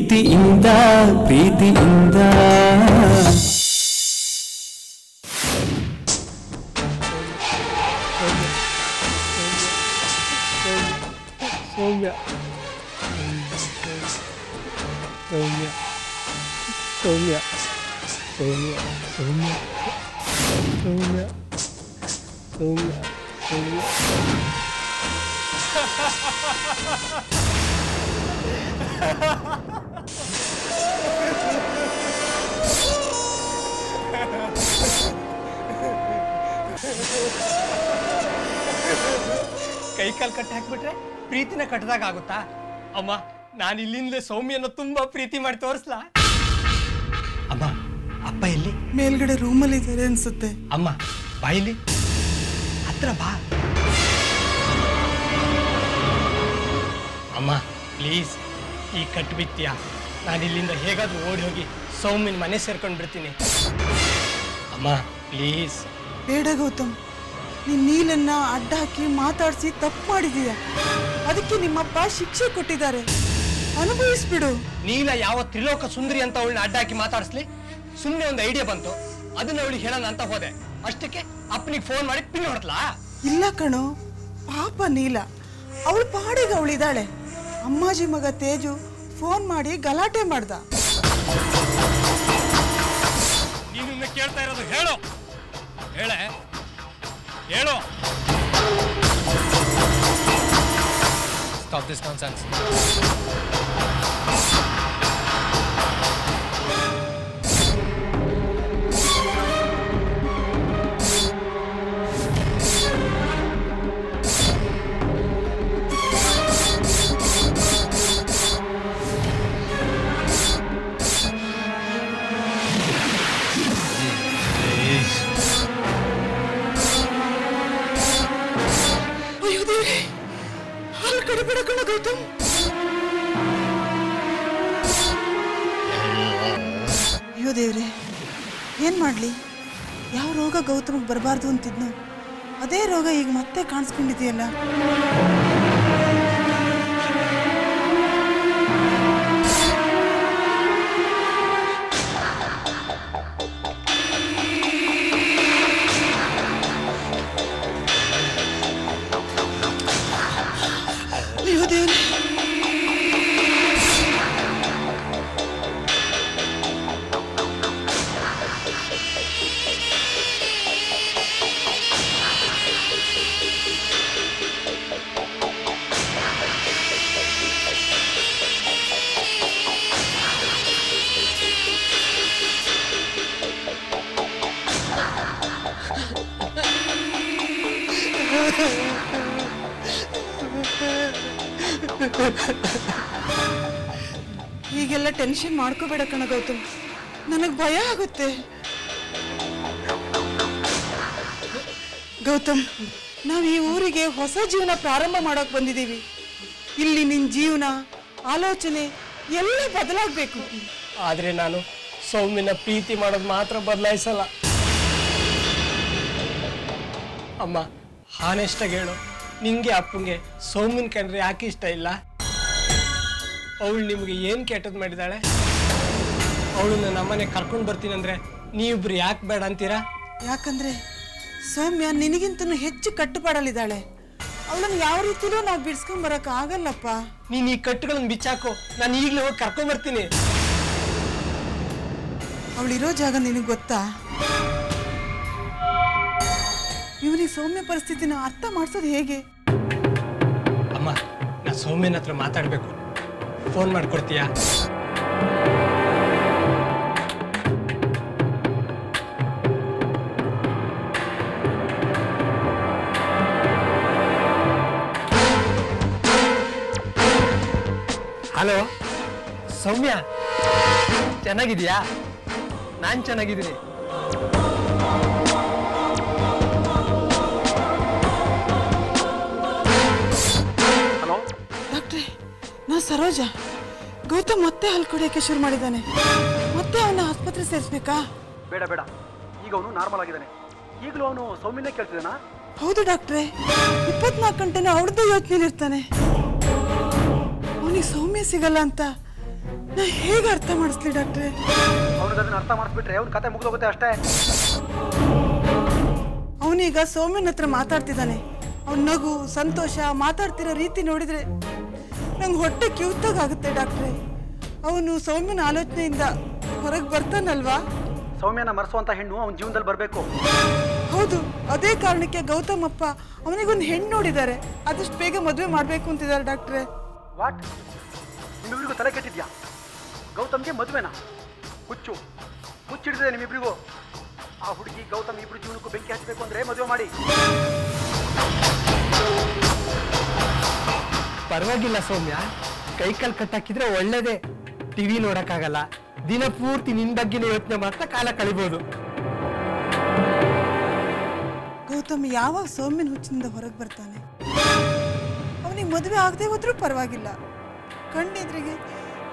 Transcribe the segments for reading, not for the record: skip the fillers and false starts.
ಪ್ರೀತಿಯಿಂದ ಪ್ರೀತಿಯಿಂದ ಸೌಮ್ಯ ಸೌಮ್ಯ ಸೌಮ್ಯ ಸೌಮ್ಯ ಸೌಮ್ಯ ಸೌಮ್ಯ ಸೌಮ್ಯ ಸೌಮ್ಯ ಕೈ ಕಾಲು ಕಟ್ಟಿ ಹಾಕ್ಬಿಟ್ರೆ ಪ್ರೀತಿನ ಕಟ್ಟದಾಗ ಆಗುತ್ತಾ? ಅಮ್ಮ, ನಾನು ಇಲ್ಲಿಂದಲೇ ಸೌಮ್ಯನ ತುಂಬಾ ಪ್ರೀತಿ ಮಾಡಿ ತೋರಿಸ್ಲಾ? ಅಮ್ಮ, ಅಪ್ಪ ಎಲ್ಲಿ? ಮೇಲ್ಗಡೆ ರೂಮಲ್ಲಿ ಇದ್ದಾರೆ ಅನ್ಸುತ್ತೆ. ಅಮ್ಮ ಬಾಯಿಲಿ ಹತ್ರ ಬಾ. ಅಮ್ಮ ಪ್ಲೀಸ್, ಈ ಕಟ್ಟು ಬಿತ್ತೀಯಾ? ನಾನು ಇಲ್ಲಿಂದ ಹೇಗಾದ್ರೂ ಓಡಿ ಹೋಗಿ ಸೌಮ್ಯನ ಮನೆ ಸೇರ್ಕೊಂಡು ಬಿಡ್ತೀನಿ. ಅಮ್ಮ ಪ್ಲೀಸ್. ಬೇಡ ಗೌತಮ್, ನೀನ್ ನೀಲನ್ನ ಅಡ್ಡ ಹಾಕಿ ಮಾತಾಡಿಸಿ ತಪ್ಪು ಮಾಡಿದೀಯ. ಅದಕ್ಕೆ ನಿಮ್ಮಪ್ಪ ಶಿಕ್ಷೆ ಕೊಟ್ಟಿದ್ದಾರೆ, ಅನುಭವಿಸ್ಬಿಡು. ನೀಲ ಯಾವ ತ್ರಿಲೋಕ ಸುಂದರಿ ಅಂತ ಅವಳನ್ನ ಅಡ್ಡ ಹಾಕಿ ಮಾತಾಡಿಸ್ಲಿ? ಸುಮ್ಮನೆ ಒಂದು ಐಡಿಯಾ ಬಂತು, ಅದನ್ನ ಅವಳಿಗೆ ಹೇಳೋಣ ಅಂತ ಹೋದೆ. ಅಷ್ಟಕ್ಕೆ ಅಪ್ಪನಿಗೆ ಫೋನ್ ಮಾಡಿ ಪಿನ್ ಹೊಡ್ತಲಾ? ಇಲ್ಲ ಕಣೋ, ಪಾಪ ನೀಲ, ಅವಳು ಪಾಡಿಗೆ ಅವಳಿದ್ದಾಳೆ. ಅಮ್ಮಾಜಿ ಮಗ ತೇಜು ಫೋನ್ ಮಾಡಿ ಗಲಾಟೆ ಮಾಡ್ದ. ನೀನು ಕೇಳ್ತಾ ಇರೋದು ಹೇಳು, ಹೇಳೆ ಹೇಳು. Stop this nonsense. ಗೌತಮ್, ಅಯ್ಯೋ ದೇವ್ರೆ, ಏನ್ ಮಾಡ್ಲಿ? ಯಾವ ರೋಗ ಗೌತಮ್ಗೆ ಬರಬಾರ್ದು ಅಂತಿದ್ನು, ಅದೇ ರೋಗ ಈಗ ಮತ್ತೆ ಕಾಣಿಸ್ಕೊಂಡಿದೆಯಲ್ಲ. ಅಯ್ಯೋ ದೇವ್ರೆ, ಹೀಗೆಲ್ಲ ಟೆನ್ಷನ್ ಮಾಡ್ಕೋಬೇಡ ಕಣ ಗೌತಮ್, ನನಗೆ ಭಯ ಆಗುತ್ತೆ. ಗೌತಮ್, ನಾವು ಈ ಊರಿಗೆ ಹೊಸ ಜೀವನ ಪ್ರಾರಂಭ ಮಾಡೋಕೆ ಬಂದಿದ್ದೀವಿ. ಇಲ್ಲಿ ನಿನ್ನ ಜೀವನ, ಆಲೋಚನೆ ಎಲ್ಲ ಬದಲಾಗಬೇಕು. ಆದ್ರೆ ನಾನು ಸೌಮ್ಯನ ಪ್ರೀತಿ ಮಾಡೋದು ಮಾತ್ರ ಬದಲಾಯಿಸಲ್ಲ. ಅಮ್ಮ, ಹಾನೆಸ್ಟಾಗಿ ಹೇಳು, ನಿಂಗೆ ಅಪ್ಪಂಗೆ ಸೌಮ್ಯನ ಕಂಡ್ರೆ ಯಾಕೆ ಇಷ್ಟ ಇಲ್ಲ? ಅವಳು ನಿಮಗೆ ಏನು ಕೆಟ್ಟದ್ದು ಮಾಡಿದಾಳೆ? ಅವಳನ್ನ ನಮ್ಮನೆ ಕರ್ಕೊಂಡು ಬರ್ತೀನಿ ಅಂದ್ರೆ ನೀವಿಬ್ರು ಯಾಕೆ ಬೇಡ ಅಂತೀರಾ? ಯಾಕಂದ್ರೆ ಸೌಮ್ಯ ನಿನಗಿಂತನೂ ಹೆಚ್ಚು ಕಟ್ಟುಪಾಡಲಿದ್ದಾಳೆ. ಅವಳನ್ನು ಯಾವ ರೀತಿಲೂ ನಾವು ಬಿಡಿಸ್ಕೊಂಡ್ ಬರಕ್ ಆಗಲ್ಲಪ್ಪ. ನೀನು ಈ ಕಟ್ಟುಗಳನ್ನು ಬಿಚ್ಚಾಕೋ, ನಾನು ಈಗಲೇ ಹೋಗಿ ಕರ್ಕೊಂಡ್ ಬರ್ತೀನಿ. ಅವಳಿರೋ ಜಾಗ ನಿನಗೆ ಗೊತ್ತಾ? ಇವನಿಗೆ ಸೌಮ್ಯ ಪರಿಸ್ಥಿತಿನ ಅರ್ಥ ಮಾಡಿಸೋದು ಹೇಗೆ? ಅಮ್ಮ, ನಾ ಸೌಮ್ಯನ ಹತ್ರ ಮಾತಾಡಬೇಕು, ಫೋನ್ ಮಾಡ್ಕೊಡ್ತೀಯಾ? ಹಲೋ ಸೌಮ್ಯ, ಚೆನ್ನಾಗಿದೆಯಾ? ನಾನು ಚೆನ್ನಾಗಿದ್ದೀನಿ. ಹಲೋ ಡಾಕ್ಟ್ರೆ, ನಾ ಸರೋಜ. ಗೌತಮ್ ಮತ್ತೆ ಹಲ್ಲು ಕೊಡೋಕೆ ಶುರು ಮಾಡಿದ್ದಾನೆ. ಮತ್ತೆ ಅವನ ಆಸ್ಪತ್ರೆ ಸೇರಿಸ್ಬೇಕಾ? ಬೇಡ ಬೇಡ, ಈಗ ಅವನು ನಾರ್ಮಲ್ ಆಗಿದ್ದಾನೆ. ಈಗಲೂ ಅವನು ಸೌಮ್ಯನೇ ಕೇಳ್ತಿದ್ದಾನಾ? ಹೌದು ಡಾಕ್ಟ್ರೆ, 24 ಗಂಟೆನೂ ಅವಳದ್ದು ಯೋಚನೆಯಲ್ಲಿ ಇರ್ತಾನೆ. ಅವನಿಗೆ ಸೌಮ್ಯ ಸಿಗಲ್ಲ ಅಂತ ನಾ ಹೇಗೆ ಅರ್ಥ ಮಾಡಿಸ್ಲಿ ಡಾಕ್ಟ್ರೆ? ಅವ್ನಿಗೆ ಅದನ್ನ ಅರ್ಥ ಮಾಡಿಸ್ಬಿಟ್ರೆ ಅವ್ನ ಕತೆ ಮುಗಿದೋಗುತ್ತೆ ಅಷ್ಟೇ. ಅವನೀಗ ಸೌಮ್ಯನ ಹತ್ರ ಮಾತಾಡ್ತಿದ್ದಾನೆ. ಅವನ ನಗು, ಸಂತೋಷ, ಮಾತಾಡ್ತಿರೋ ರೀತಿ ನೋಡಿದ್ರೆ ನಂಗೆ ಹೊಟ್ಟೆ ಕಿವುತ್ತಾಗುತ್ತೆ ಡಾಕ್ಟ್ರೆ. ಅವನು ಸೌಮ್ಯನ ಆಲೋಚನೆಯಿಂದ ಹೊರಗೆ ಬರ್ತಾನಲ್ವಾ? ಸೌಮ್ಯನ ಮರೆಸುವಂತ ಹೆಣ್ಣು ಅವನ ಜೀವನದಲ್ಲಿ ಬರಬೇಕು. ಹೌದು, ಅದೇ ಕಾರಣಕ್ಕೆ ಗೌತಮ್ ಅಪ್ಪ ಅವನಿಗೊಂದು ಹೆಣ್ಣು ನೋಡಿದ್ದಾರೆ. ಆದಷ್ಟು ಬೇಗ ಮದುವೆ ಮಾಡಬೇಕು ಅಂತಿದ್ದಾರೆ ಡಾಕ್ಟ್ರೆ. ವಾಟ್? ನಿಮ್ಮಿಬ್ರಿಗೂ ತಲೆ ಕೆಟ್ಟಿದ್ಯಾ? ಗೌತಮ್ಗೆ ಮದುವೆನಾ? ಹುಚ್ಚಿಡಿದೆ ನಿಮ್ಮಿಬ್ರಿಗೂ. ಆ ಹುಡುಗಿ ಗೌತಮ್ ಇಬ್ರು ಜೀವನಕ್ಕೂ ಬೆಂಕಿ ಹಚ್ಚಬೇಕು ಅಂದ್ರೆ ಮದುವೆ ಮಾಡಿ. ಪರವಾಗಿಲ್ಲ ಸೌಮ್ಯ, ಕೈಕಾಲು ಕಟ್ಟಾಕಿದ್ರೆ ಒಳ್ಳೇದೇ. ಟಿವಿ ನೋಡಕ್ಕಾಗಲ್ಲ, ದಿನ ಪೂರ್ತಿ ನಿನ್ ಬಗ್ಗೆನೇ ಯೋಚನೆ ಮಾಡ್ತಾ ಕಾಲ ಕಳಿಬಹುದು. ಗೌತಮ್ ಯಾವಾಗ ಸೌಮ್ಯನ ಹುಚ್ಚಿನಿಂದ ಹೊರಗೆ ಬರ್ತಾನೆ? ಅವನಿಗೆ ಮದುವೆ ಆಗದೆ ಹೋದ್ರೂ ಪರವಾಗಿಲ್ಲ, ಕಣ್ಣೆದ್ರಿಗೆ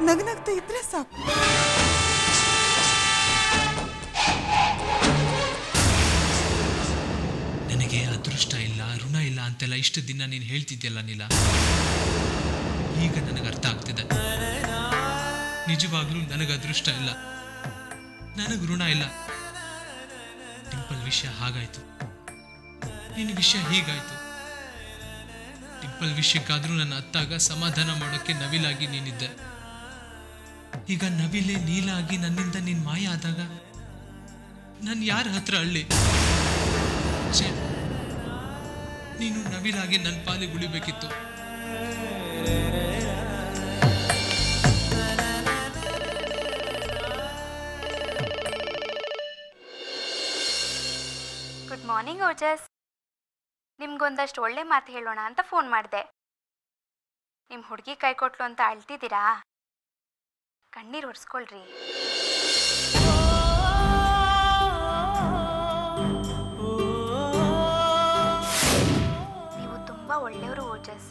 ನಗ್ನಗ್ತಾ ಇದ್ರೆ ಸಾಕು. ನನಗೆ ಅದೃಷ್ಟ ಇಲ್ಲ, ಋಣ ಇಲ್ಲ ಅಂತೆಲ್ಲ ಇಷ್ಟು ದಿನ ನೀನು ಹೇಳ್ತಿದ್ಯಲ್ಲ ನೀಲ, ಈಗ ನನಗೆ ಅರ್ಥ ಆಗ್ತಿದೆ. ನಿಜವಾಗ್ಲೂ ನನಗೆ ಅದೃಷ್ಟ ಇಲ್ಲ, ನನಗೆ ಋಣ ಇಲ್ಲ. ಡಿಂಪಲ್ ವಿಷಯ ಹಾಗಾಯ್ತು, ನಿನ್ನ ವಿಷಯ ಹೀಗಾಯ್ತು. ಡಿಂಪಲ್ ವಿಷಯಕ್ಕಾದ್ರೂ ನನ್ನ ಅತ್ತಾಗ ಸಮಾಧಾನ ಮಾಡೋಕ್ಕೆ ನವಿಲಾಗಿ ನೀನಿದ್ದೆ. ಈಗ ನವಿಲೆ ನೀಲ ಆಗಿ ನನ್ನಿಂದ ನೀನ್ ಮಾಯ ಆದಾಗ ನಾನು ಯಾರ ಹತ್ರ ಅಳ್ಳಿ? ನೀನು ನವಿಲಾಗಿ ನನ್ನ ಪಾಲಿಗೆ ಉಳಿಬೇಕಿತ್ತು. Good morning Ojas. ನಿಮ್ಗೊಂದಷ್ಟು ಒಳ್ಳೆ ಮಾತು ಹೇಳೋಣ ಅಂತ ಫೋನ್ ಮಾಡಿದೆ. ನಿಮ್ಮ ಹುಡುಗಿ ಕೈ ಕೊಟ್ಲು ಅಂತ ಅಳ್ತಿದ್ದೀರಾ? ಕಣ್ಣೀರು ಒರೆಸ್ಕೊಳ್ರಿ. ನೀವು ತುಂಬ ಒಳ್ಳೆಯವರು ಓಜಸ್,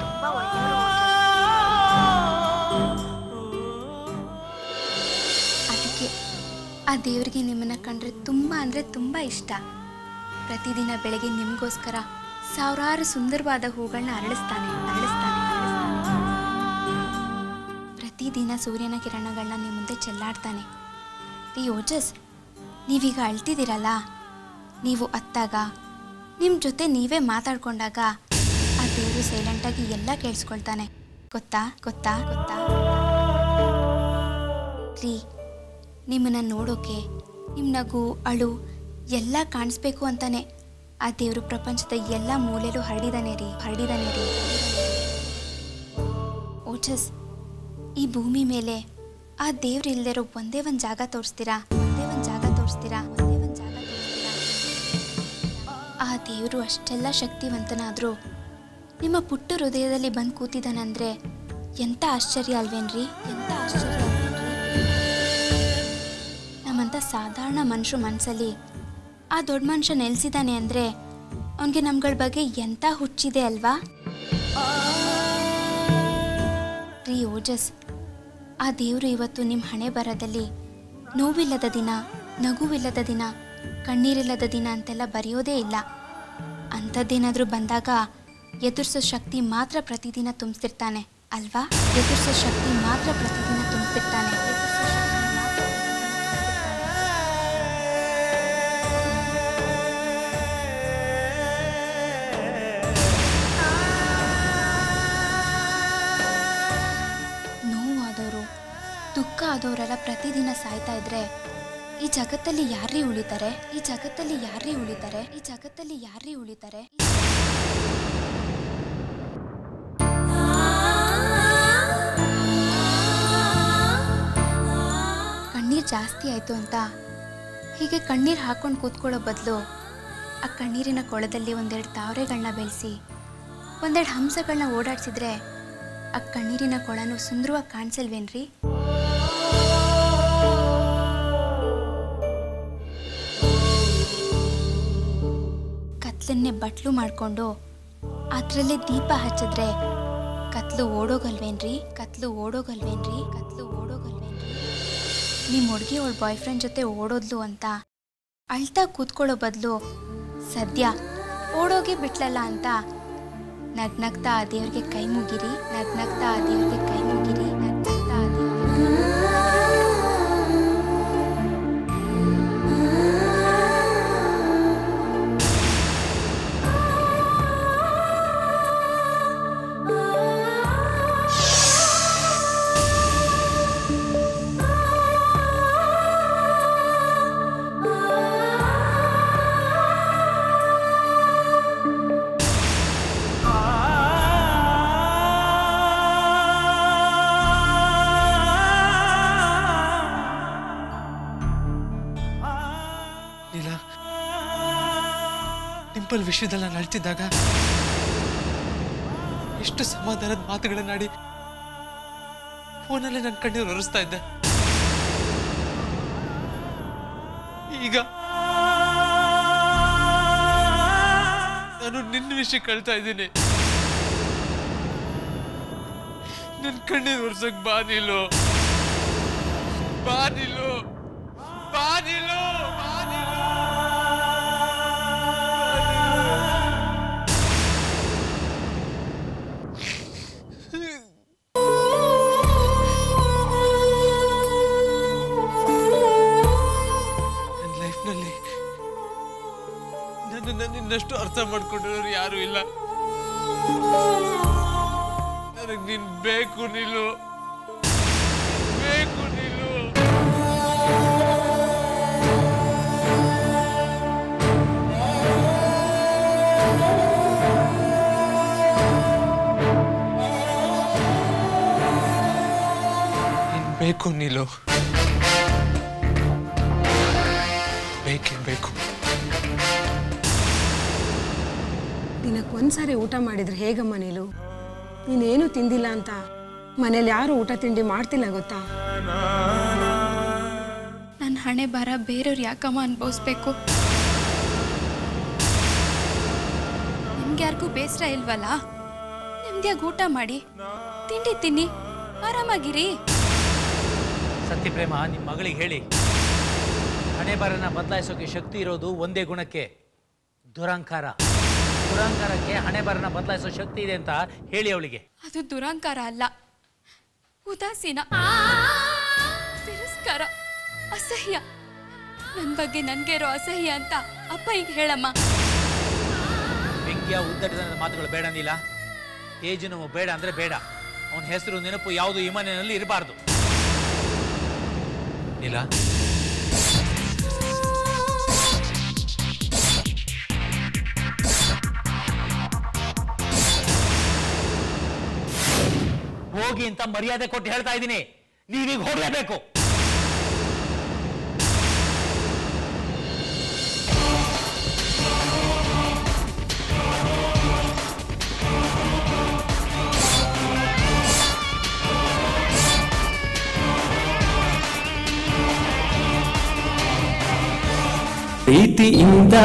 ತುಂಬ ಒಳ್ಳೆಯವರು ಓಜಸ್. ಅದಕ್ಕೆ ಆ ದೇವರಿಗೆ ನಿಮ್ಮನ್ನು ಕಂಡ್ರೆ ತುಂಬ ಅಂದರೆ ತುಂಬ ಇಷ್ಟ. ಪ್ರತಿದಿನ ಬೆಳಗ್ಗೆ ನಿಮಗೋಸ್ಕರ ಸಾವಿರಾರು ಸುಂದರವಾದ ಹೂಗಳನ್ನ ಅರಳಿಸ್ತಾನೆ. ಪ್ರತಿದಿನ ಸೂರ್ಯನ ಕಿರಣಗಳನ್ನ ನಿಮ್ಮ ಮುಂದೆ ಚೆಲ್ಲಾಡ್ತಾನೆ. ರೀ ಓಜಸ್, ನೀವೀಗ ಅಳ್ತಿದ್ದೀರಲ್ಲ, ನೀವು ಅತ್ತಾಗ ನಿಮ್ಮ ಜೊತೆ ನೀವೇ ಮಾತಾಡ್ಕೊಂಡಾಗ ಆ ದೇವರು ಸೈಲೆಂಟಾಗಿ ಎಲ್ಲ ಕೇಳಿಸ್ಕೊಳ್ತಾನೆ. ಗೊತ್ತಾ ಗೊತ್ತಾ ಗೊತ್ತಾ ರೀ, ನಿಮ್ಮನ್ನು ನೋಡೋಕೆ, ನಿಮ್ಮ ನಗು, ಅಳು ಎಲ್ಲ ಕಾಣಿಸ್ಬೇಕು ಅಂತಾನೆ ಆ ದೇವರು ಪ್ರಪಂಚದ ಎಲ್ಲ ಮೂಲೆಯಲ್ಲೂ ಹರಡಿದಾನೆ ರೀ. ಓಜಸ್, ಈ ಭೂಮಿ ಮೇಲೆ ಆ ದೇವ್ರು ಇಲ್ದಿರೋ ಒಂದೇ ಒಂದು ಜಾಗ ತೋರಿಸ್ತೀರಾ? ಆ ದೇವರು ಅಷ್ಟೆಲ್ಲ ಶಕ್ತಿವಂತನಾದರೂ ನಿಮ್ಮ ಪುಟ್ಟ ಹೃದಯದಲ್ಲಿ ಬಂದು ಕೂತಿದ್ದಾನಂದ್ರೆ ಎಂಥ ಆಶ್ಚರ್ಯ ಅಲ್ವೇನ್ರಿ? ನಮ್ಮಂಥ ಸಾಧಾರಣ ಮನುಷ್ಯ ಮನಸ್ಸಲ್ಲಿ ಆ ದೊಡ್ಡ ಮನುಷ್ಯ ನೆಲೆಸಿದ್ದಾನೆ ಅಂದರೆ ಅವನಿಗೆ ನಮ್ಗಳ ಬಗ್ಗೆ ಎಂಥ ಹುಚ್ಚಿದೆ ಅಲ್ವಾ? ರೀ ಓಜಸ್, ಆ ದೇವರು ಇವತ್ತು ನಿಮ್ಮ ಹಣೆ ಬರದಲ್ಲಿ ನೋವಿಲ್ಲದ ದಿನ, ನಗುವಿಲ್ಲದ ದಿನ, ಕಣ್ಣೀರಿಲ್ಲದ ದಿನ ಅಂತೆಲ್ಲ ಬರೆಯೋದೇ ಇಲ್ಲ. ಅಂಥದ್ದೇನಾದರೂ ಬಂದಾಗ ಎದುರಿಸೋ ಶಕ್ತಿ ಮಾತ್ರ ಪ್ರತಿದಿನ ತುಂಬಿಸ್ತಿರ್ತಾನೆ ಅಲ್ವಾ? ನೋವಾದವರು, ದುಃಖ ಆದವರೆಲ್ಲ ಪ್ರತಿದಿನ ಸಾಯ್ತಾ ಇದ್ರೆ ಈ ಜಗತ್ತಲ್ಲಿ ಯಾರೇ ಉಳಿತಾರೆ? ಕಣ್ಣೀರು ಜಾಸ್ತಿ ಆಯಿತು ಅಂತ ಹೀಗೆ ಕಣ್ಣೀರು ಹಾಕೊಂಡು ಕೂತ್ಕೊಳ್ಳೋ ಬದಲು ಆ ಕಣ್ಣೀರಿನ ಕೊಳದಲ್ಲಿ ಒಂದೆರಡು ತಾವರೆಗಳನ್ನ ಬೆಳೆಸಿ ಒಂದೆರಡು ಹಂಸಗಳನ್ನ ಓಡಾಡಿಸಿದ್ರೆ ಆ ಕಣ್ಣೀರಿನ ಕೊಳನು ಸುಂದರವಾಗಿ ಕಾಣಿಸಲ್ವೇನ್ರಿ? ಕತ್ಲನ್ನೇ ಬಟ್ಲು ಮಾಡಿಕೊಂಡು ಅದರಲ್ಲೇ ದೀಪ ಹಚ್ಚಿದ್ರೆ ಕತ್ಲು ಓಡೋಗಲ್ವೇನ್ರಿ? ನಿಮ್ಮ ಹುಡುಗಿ ಅವಳ ಬಾಯ್ ಫ್ರೆಂಡ್ ಜೊತೆ ಓಡೋದ್ಲು ಅಂತ ಅಳ್ತಾ ಕೂತ್ಕೊಳ್ಳೋ ಬದಲು ಸದ್ಯ ಓಡೋಗಿ ಬಿಟ್ಲಲ್ಲ ಅಂತ ನಗ್ನಗ್ತಾ ಆ ದೇವ್ರಿಗೆ ಕೈ ಮುಗಿರಿ. ಡಿಂಪಲ್ ವಿಷಯದಲ್ಲಿ ನಾನು ಅಳ್ತಿದ್ದಾಗ ಎಷ್ಟು ಸಮಾಧಾನದ ಮಾತುಗಳನ್ನಾಡಿ ಫೋನಲ್ಲೇ ನನ್ನ ಕಣ್ಣೀರು ಒರೆಸ್ತಾ ಇದ್ದೆ. ಈಗ ನಾನು ನಿನ್ನ ವಿಷಯ ಕಳ್ತಾ ಇದ್ದೀನಿ. ನನ್ನ ಕಣ್ಣೀರು ಒರೆಸಕ್ ಬಾ ನೀಲು, ಬಾ ನೀಲು, ಬಾ ನೀಲು, ಬಾ ನೀಲು. ನನ್ನಷ್ಟು ಅರ್ಥ ಮಾಡ್ಕೊಂಡಿರೋರು ಯಾರು ಇಲ್ಲ. ನನಗೆ ನೀನ್ ಬೇಕು ನೀಲು, ಬೇಕು ನೀಲು. ನೀನ್ ಬೇಕು ನೀಲು, ಬೇಕೇ ಬೇಕು. ದಿನಕ್ಕೊಂದ್ಸಾರಿ ಊಟ ಮಾಡಿದ್ರೆ ಹೇಗಮ್ಮ ನೀಲು? ನೀನೇನು ತಿಂದಿಲ್ಲ ಅಂತ ಮನೇಲಿ ಯಾರು ಊಟ ತಿಂಡಿ ಮಾಡ್ತಿಲ್ಲ ಗೊತ್ತಾ? ನನ್ನ ಹಣೆ ಬರ ಬೇರೆಯವ್ರು ಯಾಕಮ್ಮ ಅನುಭವಿಸ್ಬೇಕು? ನಿಮ್ಗೆ ಯಾರಿಗೂ ಬೇಸರ ಇಲ್ವಲ್ಲ? ನಿಮ್ದ್ಯಾಗ ಊಟ ಮಾಡಿ ತಿಂಡಿ ತಿನ್ನಿ, ಆರಾಮಾಗಿರಿ. ಸತ್ಯಪ್ರೇಮ, ನಿಮ್ಮ ಮಗಳಿಗೆ ಹೇಳಿ, ಹಣೆ ಬರನ ಬದಲಾಯಿಸೋಕೆ ಶಕ್ತಿ ಇರೋದು ಒಂದೇ ಗುಣಕ್ಕೆ, ದುರಹಂಕಾರ. ದುರಹಂಕಾರಕ್ಕೆ ಹಣೆ ಬರನ ಬದಲಾಯಿಸೋ ಶಕ್ತಿ ಇದೆ ಅಂತ ಹೇಳಿ ಅವಳಿಗೆ. ಅದು ದುರಹಂಕಾರ ಅಲ್ಲ, ಉದಾಸೀನ, ತಿರಸ್ಕಾರ, ಅಸಹ್ಯ. ನನ್ನ ಬಗ್ಗೆ ನನ್ಗೆ ಇರೋ ಅಸಹ್ಯ ಅಂತ ಅಪ್ಪ ಈಗ ಹೇಳಮ್ಮ. ವ್ಯಂಗ್ಯ ಉದ್ದಟದ ಮಾತುಗಳು ಬೇಡ ನೀಲ. ತೇಜು ನಾವು ಬೇಡ ಅಂದ್ರೆ ಬೇಡ. ಅವನ ಹೆಸರು ನೆನಪು ಯಾವುದು ಈ ಮನೆಯಲ್ಲಿ ಇರಬಾರ್ದು. ನೀಲ, ಹೋಗಿ ಅಂತ ಮರ್ಯಾದೆ ಕೊಟ್ಟು ಹೇಳ್ತಾ ಇದ್ದೀನಿ. ನೀವೀಗ ಹೋಗಲೇಬೇಕು. ಪ್ರೀತಿಯಿಂದ